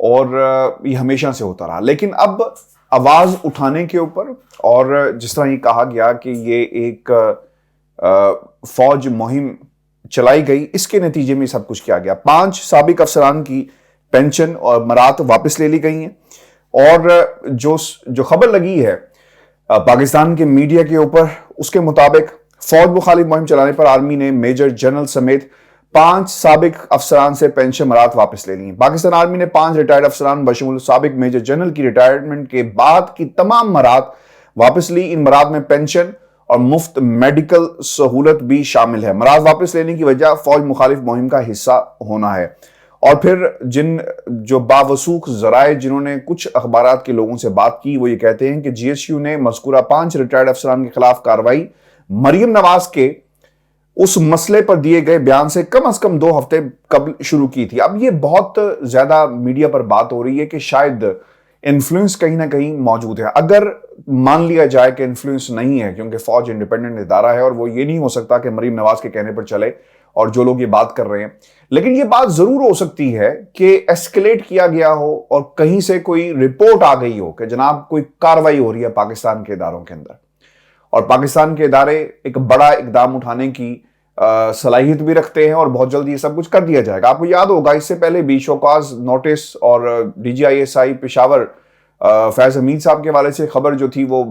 اور یہ ہمیشہ سے ہوتا رہا. لیکن اب آواز اٹھانے کے اوپر اور جس طرح یہ کہا گیا کہ یہ ایک فوج مہم چلائی گئی، اس کے نتیجے میں سب کچھ کیا گیا. 5 سابق افسران کی پینشن اور مراد واپس لے لی گئی ہیں. اور جو خبر لگی ہے پاکستان کے میڈیا کے اوپر، اس کے مطابق فوج مخالف مہم چلانے پر آرمی نے میجر جنرل سمیت 5 سابق افسران سے پینشن مراد واپس لے لی ہیں. پاکستان آرمی نے 5 ریٹائرڈ افسران بشمول سابق میجر جنرل کی ریٹائرمنٹ کے بعد کی تمام مراد واپس لی. ان مراد میں پینشن اور مفت میڈیکل سہولت بھی شامل ہے. مراد واپس لینے کی وجہ فوج مخالف مہم کا حصہ ہونا ہے. اور پھر جو باوثوق ذرائع جنہوں نے کچھ اخبارات کے لوگوں سے بات کی، وہ یہ کہتے ہیں کہ جی ایس یو نے مذکورہ 5 ریٹائرڈ افسران کے خلاف کارروائی مریم نواز کے اس مسئلے پر دیے گئے بیان سے کم از کم 2 ہفتے قبل شروع کی تھی. اب یہ بہت زیادہ میڈیا پر بات ہو رہی ہے کہ شاید انفلوئنس کہیں نہ کہیں موجود ہے. اگر مان لیا جائے کہ انفلوئنس نہیں ہے، کیونکہ فوج انڈیپینڈنٹ ادارہ ہے اور وہ یہ نہیں ہو سکتا کہ مریم نواز کے کہنے پر چلے اور جو لوگ یہ بات کر رہے ہیں، لیکن یہ بات ضرور ہو سکتی ہے کہ ایسکیلیٹ کیا گیا ہو اور کہیں سے کوئی رپورٹ آ گئی ہو کہ جناب کوئی کاروائی ہو رہی ہے پاکستان کے اداروں کے اندر، اور پاکستان کے ادارے ایک بڑا اقدام اٹھانے کی صلاحیت بھی رکھتے ہیں اور بہت جلد یہ سب کچھ کر دیا جائے گا. آپ کو یاد ہوگا اس سے پہلے بھی شوکاز نوٹس اور D G I S I Peshawar Faiz Hameed صاحب کے حوالے سے خبر جو تھی وہ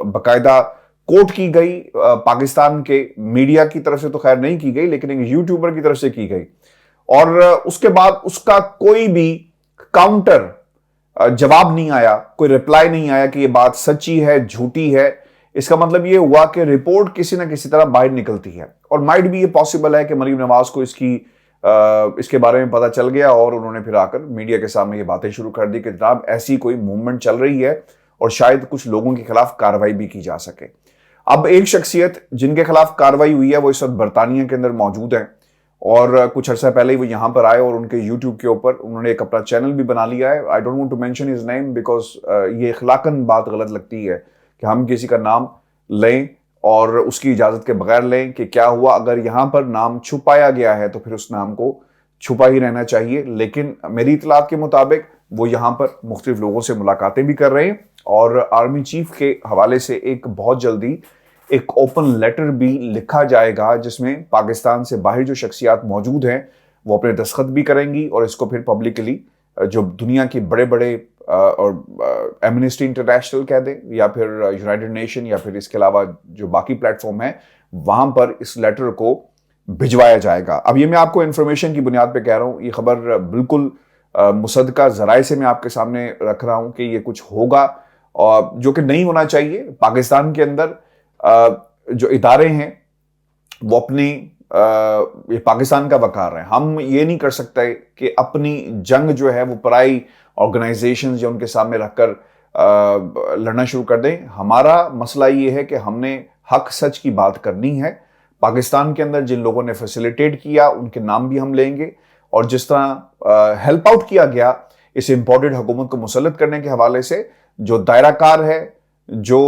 باقاعدہ کوٹ کی گئی. پاکستان کے میڈیا کی طرف سے تو خیر نہیں کی گئی، لیکن ایک یوٹیوبر کی طرف سے کی گئی، اور اس کے بعد اس کا کوئی بھی کاؤنٹر جواب نہیں آیا، کوئی رپلائی نہیں آیا کہ یہ بات سچی ہے جھوٹی ہے. اس کا مطلب یہ ہوا کہ رپورٹ کسی نہ کسی طرح باہر نکلتی ہے، اور مائٹ بھی یہ پاسبل ہے کہ مریم نواز کو اس کے بارے میں پتہ چل گیا اور انہوں نے پھر آ کر میڈیا کے سامنے یہ باتیں شروع کر دی کہ جناب ایسی کوئی موومنٹ چل رہی ہے اور شاید کچھ لوگوں کے خلاف کارروائی بھی کی جا سکے. اب ایک شخصیت جن کے خلاف کارروائی ہوئی ہے وہ اس وقت برطانیہ کے اندر موجود ہیں، اور کچھ عرصہ پہلے ہی وہ یہاں پر آئے اور ان کے یوٹیوب کے اوپر انہوں نے ایک اپنا چینل بھی بنا لیا ہے. I don't want to mention his name because یہ اخلاقاً بات غلط لگتی ہے کہ ہم کسی کا نام لیں اور اس کی اجازت کے بغیر لیں کہ کیا ہوا. اگر یہاں پر نام چھپایا گیا ہے تو پھر اس نام کو چھپا ہی رہنا چاہیے. لیکن میری اطلاعات کے مطابق وہ یہاں پر مختلف لوگوں سے ملاقاتیں بھی کر رہے ہیں، اور آرمی چیف کے حوالے سے ایک بہت جلدی ایک اوپن لیٹر بھی لکھا جائے گا جس میں پاکستان سے باہر جو شخصیات موجود ہیں وہ اپنے دستخط بھی کریں گی، اور اس کو پھر پبلکلی جو دنیا کے بڑے بڑے اور ایمنسٹی انٹرنیشنل کہہ دیں یا پھر یونائٹڈ نیشن یا پھر اس کے علاوہ جو باقی پلیٹ فارم ہیں وہاں پر اس لیٹر کو بھجوایا جائے گا. اب یہ میں آپ کو انفارمیشن کی بنیاد پہ کہہ رہا ہوں، یہ خبر بالکل مصدقہ ذرائع سے میں آپ کے سامنے رکھ رہا ہوں کہ یہ کچھ ہوگا جو کہ نہیں ہونا چاہیے. پاکستان کے اندر جو ادارے ہیں وہ اپنی یہ پاکستان کا وقار ہے. ہم یہ نہیں کر سکتے کہ اپنی جنگ جو ہے وہ پرائی آرگنائزیشنز یا ان کے سامنے رکھ کر لڑنا شروع کر دیں. ہمارا مسئلہ یہ ہے کہ ہم نے حق سچ کی بات کرنی ہے. پاکستان کے اندر جن لوگوں نے فیسیلیٹیٹ کیا ان کے نام بھی ہم لیں گے، اور جس طرح ہیلپ آؤٹ کیا گیا اس امپورٹڈ حکومت کو مسلط کرنے کے حوالے سے، جو دائرہ کار ہے، جو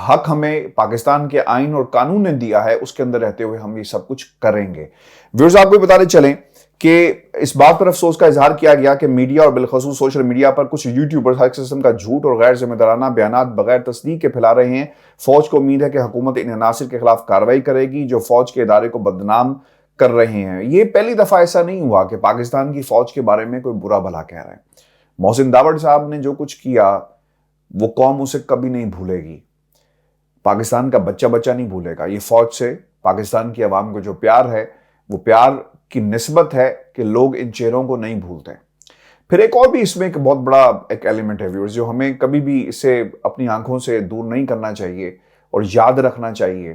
حق ہمیں پاکستان کے آئین اور قانون نے دیا ہے اس کے اندر رہتے ہوئے ہم یہ سب کچھ کریں گے. ویورز آپ کو بتاتے چلیں کہ اس بات پر افسوس کا اظہار کیا گیا کہ میڈیا اور بالخصوص سوشل میڈیا پر کچھ یوٹیوبرز ہر قسم کا جھوٹ اور غیر ذمہ دارانہ بیانات بغیر تصدیق کے پھیلا رہے ہیں. فوج کو امید ہے کہ حکومت ان عناصر کے خلاف کارروائی کرے گی جو فوج کے ادارے کو بدنام کر رہے ہیں. یہ پہلی دفعہ ایسا نہیں ہوا کہ پاکستان کی فوج کے بارے میں کوئی برا بھلا کہہ رہے ہیں. محسن داوڑ صاحب نے جو کچھ کیا وہ قوم اسے کبھی نہیں بھولے گی، پاکستان کا بچہ نہیں بھولے گا. یہ فوج سے پاکستان کی عوام کو جو پیار ہے وہ پیار کی نسبت ہے کہ لوگ ان چہروں کو نہیں بھولتے. پھر ایک اور بھی اس میں ایک بہت بڑا ایک ایلیمنٹ ہے ویورز جو ہمیں کبھی بھی اسے اپنی آنکھوں سے دور نہیں کرنا چاہیے اور یاد رکھنا چاہیے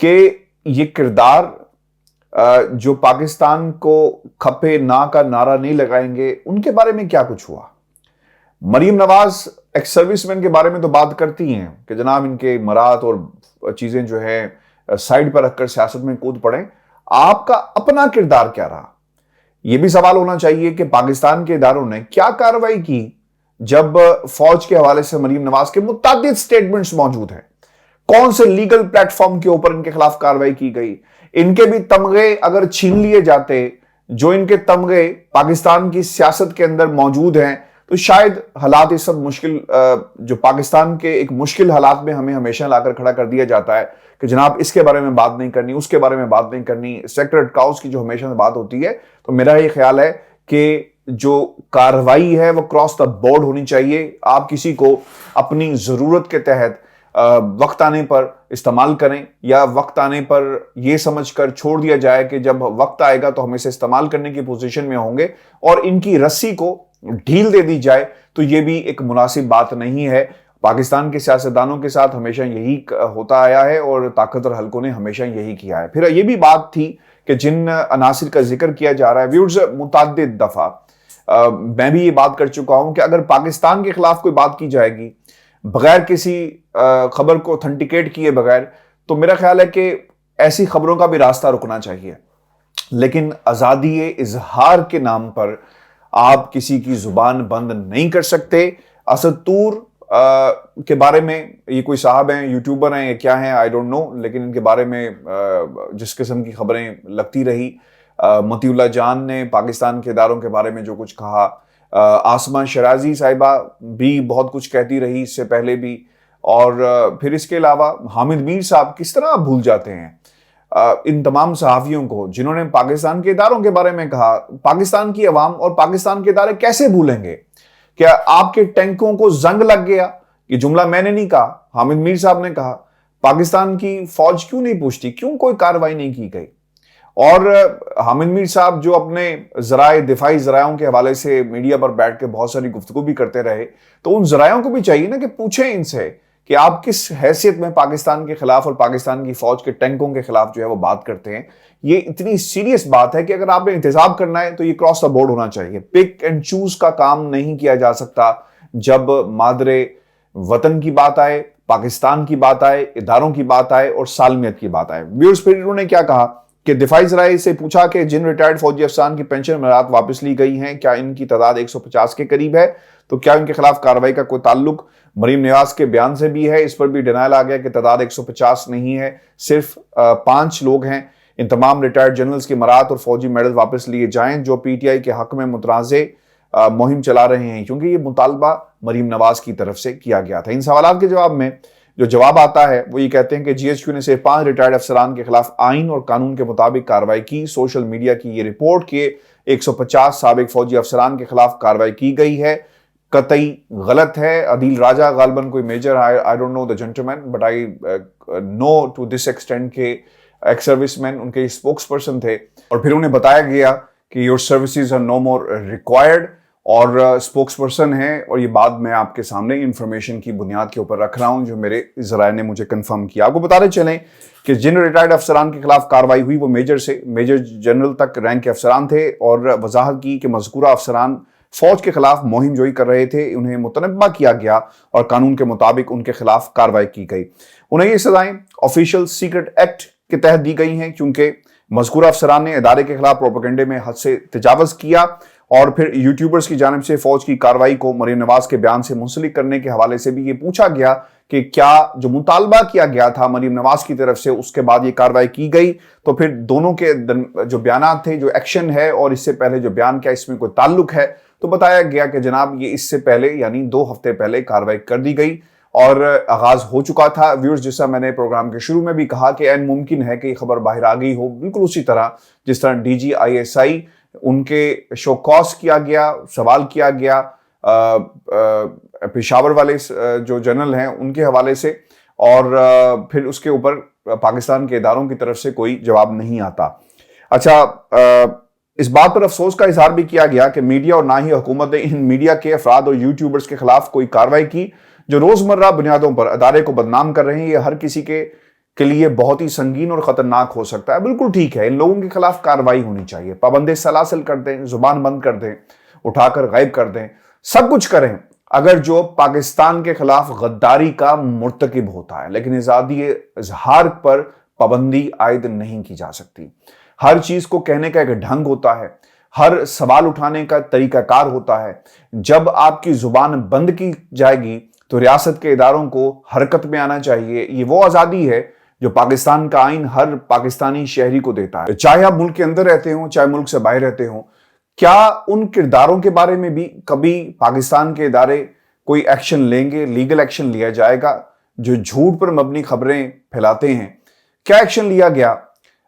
کہ یہ کردار جو پاکستان کو کھپے نا کا نعرہ نہیں لگائیں گے ان کے بارے میں کیا کچھ ہوا. مریم نواز ایک سروس مین کے بارے میں تو بات کرتی ہیں کہ جناب ان کے مراد اور چیزیں جو ہے سائیڈ پر رکھ کر سیاست میں کود پڑیں. آپ کا اپنا کردار کیا رہا؟ یہ بھی سوال ہونا چاہیے کہ پاکستان کے اداروں نے کیا کارروائی کی جب فوج کے حوالے سے مریم نواز کے متعدد سٹیٹمنٹس موجود ہیں. کون سے لیگل پلیٹ فارم کے اوپر ان کے خلاف کارروائی کی گئی؟ ان کے بھی تمغے اگر چھین لیے جاتے جو ان کے تمغے پاکستان کی سیاست کے اندر موجود ہیں، تو شاید حالات اس سب مشکل جو پاکستان کے ایک مشکل حالات میں ہمیں ہمیشہ لا کر کھڑا کر دیا جاتا ہے کہ جناب اس کے بارے میں بات نہیں کرنی، اس کے بارے میں بات نہیں کرنی، سیکٹر کاؤز کی جو ہمیشہ سے بات ہوتی ہے، تو میرا یہ خیال ہے کہ جو کارروائی ہے وہ کراس دا بورڈ ہونی چاہیے. آپ کسی کو اپنی ضرورت کے تحت وقت آنے پر استعمال کریں، یا وقت آنے پر یہ سمجھ کر چھوڑ دیا جائے کہ جب وقت آئے گا تو ہم اسے استعمال کرنے کی پوزیشن میں ہوں گے، اور ان کی رسی کو ڈھیل دے دی جائے، تو یہ بھی ایک مناسب بات نہیں ہے. پاکستان کے سیاستدانوں کے ساتھ ہمیشہ یہی ہوتا آیا ہے اور طاقتور حلقوں نے ہمیشہ یہی کیا ہے. پھر یہ بھی بات تھی کہ جن عناصر کا ذکر کیا جا رہا ہے، ویورز متعدد دفعہ میں بھی یہ بات کر چکا ہوں کہ اگر پاکستان کے خلاف کوئی بات کی جائے گی بغیر کسی خبر کو اتھینٹیکیٹ کیے بغیر، تو میرا خیال ہے کہ ایسی خبروں کا بھی راستہ رکنا چاہیے. لیکن آزادی اظہار کے نام پر آپ کسی کی زبان بند نہیں کر سکتے. اسد طور کے بارے میں یہ کوئی صاحب ہیں، یوٹیوبر ہیں یا کیا ہیں، آئی ڈونٹ نو، لیکن ان کے بارے میں جس قسم کی خبریں لگتی رہی، مطیع اللہ جان نے پاکستان کے اداروں کے بارے میں جو کچھ کہا، آسمہ شرازی صاحبہ بھی بہت کچھ کہتی رہی اس سے پہلے بھی، اور پھر اس کے علاوہ حامد میر صاحب، کس طرح آپ بھول جاتے ہیں ان تمام صحافیوں کو جنہوں نے پاکستان کے اداروں کے بارے میں کہا. پاکستان کی عوام اور پاکستان کے ادارے کیسے بھولیں گے؟ کیا آپ کے ٹینکوں کو زنگ لگ گیا؟ یہ جملہ میں نے نہیں کہا، حامد میر صاحب نے کہا. پاکستان کی فوج کیوں نہیں پوچھتی؟ کیوں کوئی کارروائی نہیں کی گئی؟ اور حامد میر صاحب جو اپنے ذرائع دفاعی ذرائعوں کے حوالے سے میڈیا پر بیٹھ کے بہت ساری گفتگو بھی کرتے رہے، تو ان ذرائعوں کو بھی چاہیے نا کہ پوچھیں ان سے کہ آپ کس حیثیت میں پاکستان کے خلاف اور پاکستان کی فوج کے ٹینکوں کے خلاف جو ہے وہ بات کرتے ہیں. یہ اتنی سیریس بات ہے کہ اگر آپ نے انتخاب کرنا ہے تو یہ کراس دا بورڈ ہونا چاہیے. پک اینڈ چوز کا کام نہیں کیا جا سکتا. جب مادر وطن کی بات آئے، پاکستان کی بات آئے، اداروں کی بات آئے اور سالمیت کی بات آئے. ویورز پھر انہوں نے کیا کہا کہ دفاعی ذرائع سے پوچھا کہ جن ریٹائرڈ فوجی افسران کی پینشن مراعات واپس لی گئی ہیں، کیا ان کی تعداد 150 کے قریب ہے؟ تو کیا ان کے خلاف کارروائی کا کوئی تعلق مریم نواز کے بیان سے بھی ہے؟ اس پر بھی ڈینائل آ گیا کہ تعداد 150 نہیں ہے، صرف 5 لوگ ہیں. ان تمام ریٹائرڈ جنرلز کی مراعات اور فوجی میڈل واپس لیے جائیں جو پی ٹی آئی کے حق میں متنازع مہم چلا رہے ہیں، کیونکہ یہ مطالبہ مریم نواز کی طرف سے کیا گیا تھا. ان سوالات کے جواب میں جو جواب آتا ہے وہ یہ کہتے ہیں کہ جی ایچ کیو نے صرف 5 ریٹائرڈ افسران کے خلاف آئین اور قانون کے مطابق کارروائی کی. سوشل میڈیا کی یہ رپورٹ کہ 150 سابق فوجی افسران کے خلاف کارروائی کی گئی ہے قطعی غلط ہے. عدیل راجہ غالباً کوئی major, I don't know the gentleman but I know to this extent کہ ایکس سروس مین ان کے اسپوکس پرسن تھے، اور پھر انہیں بتایا گیا کہ your services are no more required، اور اسپوکس پرسن ہیں. اور یہ بات میں آپ کے سامنے انفارمیشن کی بنیاد کے اوپر رکھ رہا ہوں جو میرے ذرائع نے مجھے کنفرم کیا. آپ کو بتاتے چلیں کہ جن ریٹائرڈ افسران کے خلاف کارروائی ہوئی وہ میجر سے میجر جنرل تک رینک کے افسران تھے، اور وضاحت کی کہ مذکورہ افسران فوج کے خلاف مہم جوئی کر رہے تھے. انہیں متنبہ کیا گیا اور قانون کے مطابق ان کے خلاف کارروائی کی گئی. انہیں یہ سزائیں آفیشیل سیکرٹ ایکٹ کے تحت دی گئی ہیں کیونکہ مذکورہ افسران نے ادارے کے خلاف پروپیگنڈے میں حد سے تجاوز کیا. اور پھر یوٹیوبرز کی جانب سے فوج کی کارروائی کو مریم نواز کے بیان سے منسلک کرنے کے حوالے سے بھی یہ پوچھا گیا کہ کیا جو مطالبہ کیا گیا تھا مریم نواز کی طرف سے اس کے بعد یہ کارروائی کی گئی؟ تو پھر دونوں کے جو بیانات تھے، جو ایکشن ہے اور اس سے پہلے جو بیان کیا، اس میں کوئی تعلق ہے؟ تو بتایا گیا کہ جناب یہ اس سے پہلے یعنی 2 ہفتے پہلے کارروائی کر دی گئی اور آغاز ہو چکا تھا. ویورز، جیسا میں نے پروگرام کے شروع میں بھی کہا کہ عین ممکن ہے کہ یہ خبر باہر آ گئی ہو، بالکل اسی طرح جس طرح ڈی جی آئی ایس آئی ان کے شو کاز کیا گیا، سوال کیا گیا پشاور والے جو جنرل ہیں ان کے حوالے سے، اور پھر اس کے اوپر پاکستان کے اداروں کی طرف سے کوئی جواب نہیں آتا. اچھا، اس بات پر افسوس کا اظہار بھی کیا گیا کہ میڈیا اور نہ ہی حکومت نے ان میڈیا کے افراد اور یوٹیوبرز کے خلاف کوئی کارروائی کی جو روزمرہ بنیادوں پر ادارے کو بدنام کر رہے ہیں. یہ ہر کسی کے لیے بہت ہی سنگین اور خطرناک ہو سکتا ہے. بالکل ٹھیک ہے، ان لوگوں کے خلاف کارروائی ہونی چاہیے، پابند سلاسل کر دیں، زبان بند کر دیں، اٹھا کر غائب کر دیں، سب کچھ کریں اگر جو پاکستان کے خلاف غداری کا مرتکب ہوتا ہے. لیکن آزادی اظہار پر پابندی عائد نہیں کی جا سکتی. ہر چیز کو کہنے کا ایک ڈھنگ ہوتا ہے، ہر سوال اٹھانے کا طریقہ کار ہوتا ہے. جب آپ کی زبان بند کی جائے گی تو ریاست کے اداروں کو حرکت میں آنا چاہیے. یہ وہ آزادی ہے جو پاکستان کا آئین ہر پاکستانی شہری کو دیتا ہے، چاہے آپ ملک کے اندر رہتے ہوں چاہے ملک سے باہر رہتے ہوں، کیا ان کرداروں کے بارے میں بھی کبھی پاکستان کے ادارے کوئی ایکشن لیں گے، لیگل ایکشن لیا جائے گا؟ جو جھوٹ پر مبنی خبریں پھیلاتے ہیں، کیا ایکشن لیا گیا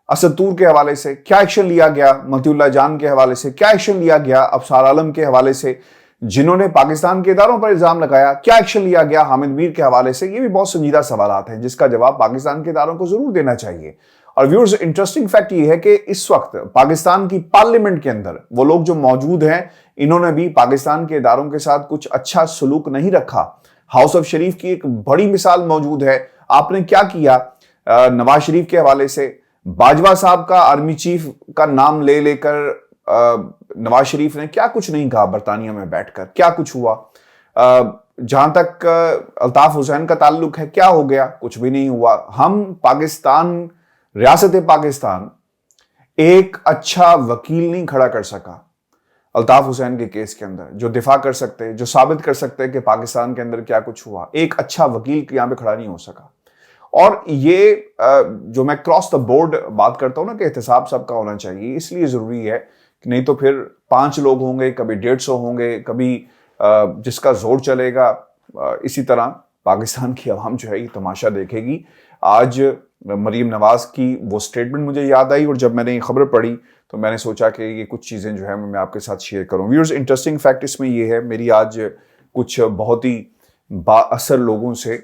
اسد طور کے حوالے سے؟ کیا ایکشن لیا گیا مطیع اللہ جان کے حوالے سے؟ کیا ایکشن لیا گیا ابصار عالم کے حوالے سے جنہوں نے پاکستان کے اداروں پر الزام لگایا؟ کیا ایکشن لیا گیا حامد میر کے حوالے سے؟ یہ بھی بہت سنجیدہ سوالات ہیں جس کا جواب پاکستان کے اداروں کو ضرور دینا چاہیے۔ اور ویورز، انٹرسٹنگ فیکٹ یہ ہے کہ اس وقت پاکستان کی پارلیمنٹ کے اندر وہ لوگ جو موجود ہیں، انہوں نے بھی پاکستان کے اداروں کے ساتھ کچھ اچھا سلوک نہیں رکھا۔ ہاؤس آف شریف کی ایک بڑی مثال موجود ہے۔ آپ نے کیا کیا نواز شریف کے حوالے سے؟ باجوہ صاحب کا آرمی چیف کا نام لے لے کر نواز شریف نے کیا کچھ نہیں کہا برطانیہ میں بیٹھ کر؟ کیا کچھ ہوا؟ جہاں تک الطاف حسین کا تعلق ہے، کیا ہو گیا؟ کچھ بھی نہیں ہوا۔ ہم پاکستان، ریاست پاکستان ایک اچھا وکیل نہیں کھڑا کر سکا الطاف حسین کے کیس کے اندر، جو دفاع کر سکتے، جو ثابت کر سکتے کہ پاکستان کے اندر کیا کچھ ہوا۔ ایک اچھا وکیل یہاں پہ کھڑا نہیں ہو سکا۔ اور یہ جو میں کراس دا بورڈ بات کرتا ہوں نا کہ احتساب سب کا ہونا چاہیے، اس لیے ضروری ہے کہ نہیں تو پھر 5 لوگ ہوں گے، کبھی 150 ہوں گے، کبھی جس کا زور چلے گا، اسی طرح پاکستان کی عوام جو ہے یہ تماشا دیکھے گی۔ آج مریم نواز کی وہ سٹیٹمنٹ مجھے یاد آئی، اور جب میں نے یہ خبر پڑھی تو میں نے سوچا کہ یہ کچھ چیزیں جو ہے میں آپ کے ساتھ شیئر کروں۔ ویورز، انٹرسٹنگ فیکٹ اس میں یہ ہے، میری آج کچھ بہت ہی با اثر لوگوں سے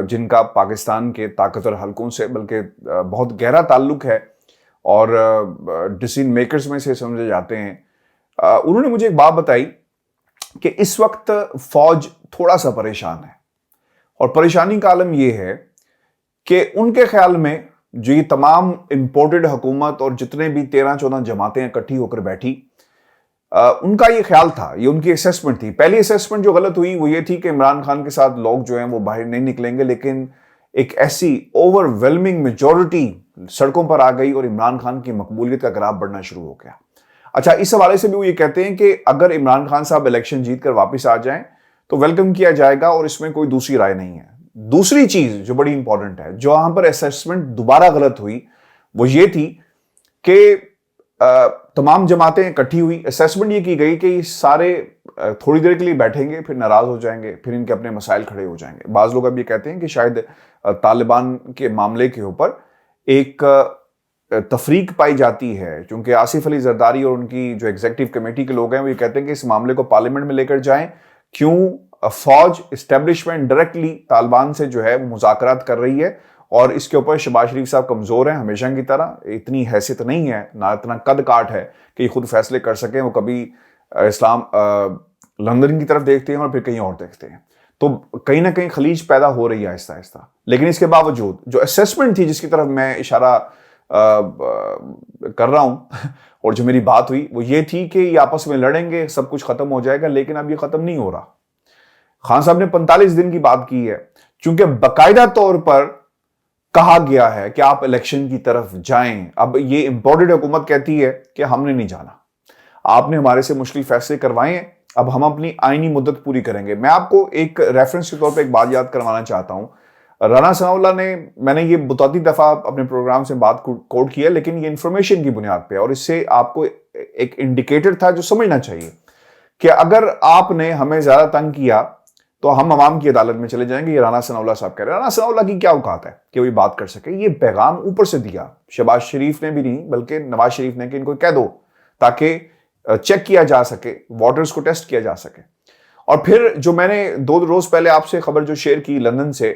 جن کا پاکستان کے طاقتور حلقوں سے بلکہ بہت گہرا تعلق ہے اور ڈیسیژن میکرز میں سے سمجھے جاتے ہیں، انہوں نے مجھے ایک بات بتائی کہ اس وقت فوج تھوڑا سا پریشان ہے، اور پریشانی کا عالم یہ ہے کہ ان کے خیال میں جو یہ تمام امپورٹڈ حکومت اور جتنے بھی 13-14 جماعتیں اکٹھی ہو کر بیٹھی، ان کا یہ خیال تھا، یہ ان کی اسیسمنٹ تھی۔ پہلی اسیسمنٹ جو غلط ہوئی وہ یہ تھی کہ عمران خان کے ساتھ لوگ جو ہیں وہ باہر نہیں نکلیں گے، لیکن ایک ایسی اوور ویلمنگ میجورٹی سڑکوں پر آ گئی اور عمران خان کی مقبولیت کا گراف بڑھنا شروع ہو گیا۔ اچھا، اس حوالے سے بھی وہ یہ کہتے ہیں کہ اگر عمران خان صاحب الیکشن جیت کر واپس آ جائیں تو ویلکم کیا جائے گا، اور اس میں کوئی دوسری رائے نہیں ہے۔ دوسری چیز جو بڑی امپورٹنٹ ہے، جو وہاں پر اسیسمنٹ دوبارہ غلط ہوئی، وہ یہ تھی کہ تمام جماعتیں اکٹھی ہوئی، اسیسمنٹ یہ کی گئی کہ یہ سارے تھوڑی دیر کے لیے بیٹھیں گے، پھر ناراض ہو جائیں گے، پھر ان کے اپنے مسائل کھڑے ہو جائیں گے۔ بعض لوگ اب یہ کہتے ہیں کہ شاید طالبان کے معاملے کے اوپر ایک تفریق پائی جاتی ہے، چونکہ آصف علی زرداری اور ان کی جو ایگزیکٹو کمیٹی کے لوگ ہیں وہ یہ کہتے ہیں کہ اس معاملے کو پارلیمنٹ میں لے کر جائیں۔ کیوں فوج اسٹیبلشمنٹ ڈائریکٹلی طالبان سے جو ہے مذاکرات کر رہی ہے، اور اس کے اوپر شہباز شریف صاحب کمزور ہیں ہمیشہ کی طرح، اتنی حیثیت نہیں ہے، نہ اتنا قد کاٹ ہے کہ یہ خود فیصلے کر سکیں۔ وہ کبھی اسلام لندن کی طرف دیکھتے ہیں اور پھر کہیں اور دیکھتے ہیں، تو کہیں نہ کہیں خلیج پیدا ہو رہی ہے آہستہ آہستہ۔ لیکن اس کے باوجود جو اسیسمنٹ تھی جس کی طرف میں اشارہ کر رہا ہوں اور جو میری بات ہوئی وہ یہ تھی کہ یہ آپس میں لڑیں گے، سب کچھ ختم ہو جائے گا، لیکن اب یہ ختم نہیں ہو رہا۔ خان صاحب نے 45 دن کی بات کی ہے، چونکہ باقاعدہ طور پر کہا گیا ہے کہ آپ الیکشن کی طرف جائیں۔ اب یہ امپورٹڈ حکومت کہتی ہے کہ ہم نے نہیں جانا، آپ نے ہمارے سے مشکل فیصلے کروائے ہیں، اب ہم اپنی آئینی مدت پوری کریں گے۔ میں آپ کو ایک ریفرنس کے طور پہ ایک بات یاد کروانا چاہتا ہوں۔ رانا ثناء اللہ نے، میں نے یہ متعدد دفعہ اپنے پروگرام سے بات کوٹ کیا، لیکن یہ انفارمیشن کی بنیاد پہ، اور اس سے آپ کو ایک انڈیکیٹر تھا جو سمجھنا چاہیے کہ اگر آپ نے ہمیں زیادہ تنگ کیا تو ہم عوام کی عدالت میں چلے جائیں گے۔ یہ رانا ثناء اللہ صاحب کہہ رہے ہیں۔ رانا ثناء اللہ کی کیا اوقات ہے کہ وہ یہ بات کر سکے؟ یہ پیغام اوپر سے دیا شہباز شریف نے بھی نہیں بلکہ نواز شریف نے کہ ان کو کہہ دو تاکہ چیک کیا جا سکے، ووٹرز کو ٹیسٹ کیا جا سکے۔ اور پھر جو میں نے 2 روز پہلے آپ سے خبر جو شیئر کی لندن سے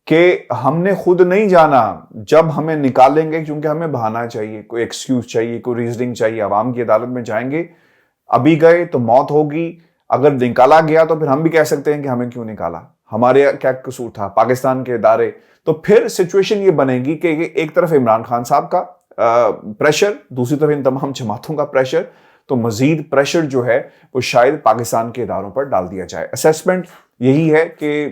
کہ ہم نے خود نہیں جانا، جب ہمیں نکالیں گے کیونکہ ہمیں بہانا چاہیے، کوئی ایکسکیوز چاہیے، کوئی ریزننگ چاہیے، عوام کی عدالت میں جائیں گے، ابھی گئے تو موت ہوگی، اگر نکالا گیا تو پھر ہم بھی کہہ سکتے ہیں کہ ہمیں کیوں نکالا، ہمارے کیا قصور تھا، پاکستان کے ادارے۔ تو پھر سچویشن یہ بنے گی کہ ایک طرف عمران خان صاحب کا پریشر، دوسری طرف ان تمام جماعتوں کا پریشر، تو مزید پریشر جو ہے وہ شاید پاکستان کے اداروں پر ڈال دیا جائے۔ اسیسمنٹ یہی ہے کہ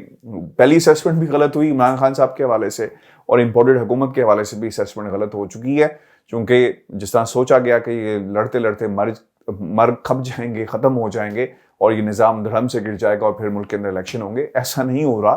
پہلی اسیسمنٹ بھی غلط ہوئی عمران خان صاحب کے حوالے سے، اور امپورٹڈ حکومت کے حوالے سے بھی اسیسمنٹ غلط ہو چکی ہے، چونکہ جس طرح سوچا گیا کہ یہ لڑتے لڑتے مر کھپ جائیں گے، ختم ہو جائیں گے اور یہ نظام دھڑم سے گر جائے گا اور پھر ملک کے اندر الیکشن ہوں گے، ایسا نہیں ہو رہا۔